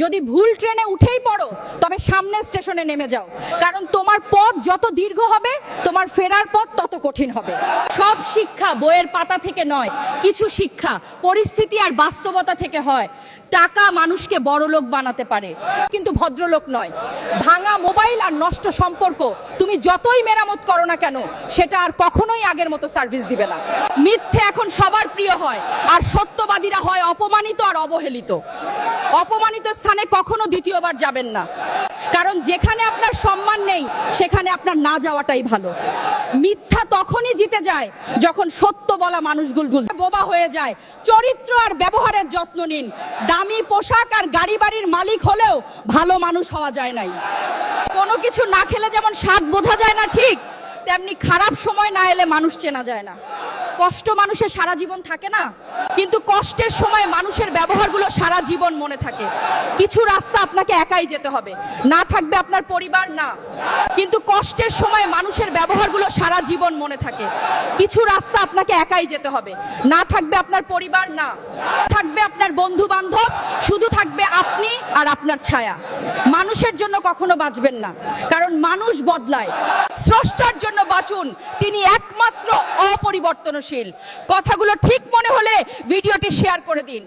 যদি ভুল ট্রেনে উঠেই পড়ো তবে সামনের স্টেশনে নেমে যাও, কারণ তোমার পথ যত দীর্ঘ হবে তোমার ফেরার পথ তত কঠিন হবে। সব শিক্ষা বইয়ের পাতা থেকে নয়, কিছু শিক্ষা পরিস্থিতি আর বাস্তবতা থেকে হয়। টাকা মানুষকে বড়লোক বানাতে পারে কিন্তু ভদ্রলোক নয়। ভাঙা মোবাইল আর নষ্ট সম্পর্ক তুমি যতই মেরামত করো না কেন সেটা আর কখনোই আগের মতো সার্ভিস দিবে না। মিথ্যে এখন সবার প্রিয় হয় আর সত্যবাদীরা হয় অপমানিত আর অবহেলিত। অপমানিত স্থানে কখনো দ্বিতীয়বার যাবেন না, কারণ যেখানে আপনার সম্মান নেই সেখানে আপনার না যাওয়াটাই ভালো। মিথ্যা তখনই জিতে যায় যখন সত্য বলা মানুষগুলো বোবা হয়ে যায়। চরিত্র আর ব্যবহারের যত্ন নিন। দামি পোশাক আর গাড়ি বাড়ির মালিক হলেও ভালো মানুষ হওয়া যায় নাই। কোনো কিছু না খেলে যেমন স্বাদ বোঝা যায় না, ঠিক তেমনি খারাপ সময় না এলে মানুষ চেনা যায় না। কষ্ট মানুষের সারা জীবন থাকে না, কিন্তু কষ্টের সময় মানুষের ব্যবহারগুলো সারা জীবন মনে থাকে। কিছু রাস্তা আপনাকে একাই যেতে হবে, না থাকবে আপনার পরিবার, না, কিন্তু কষ্টের সময় মানুষের ব্যবহারগুলো সারা জীবন মনে থাকে। কিছু রাস্তা আপনাকে একাই যেতে হবে, না থাকবে আপনার পরিবার, না থাকবে আপনার বন্ধু বান্ধব, শুধু থাকবে আপনি আর আপনার ছায়া। মানুষের জন্য কখনো বাঁচবেন না, কারণ মানুষ বদলায়। স্রষ্টার জন্য বাঁচুন, তিনি একমাত্র অপরিবর্তনশীল। কথাগুলো ঠিক মনে হলে ভিডিওটি শেয়ার করে দিন।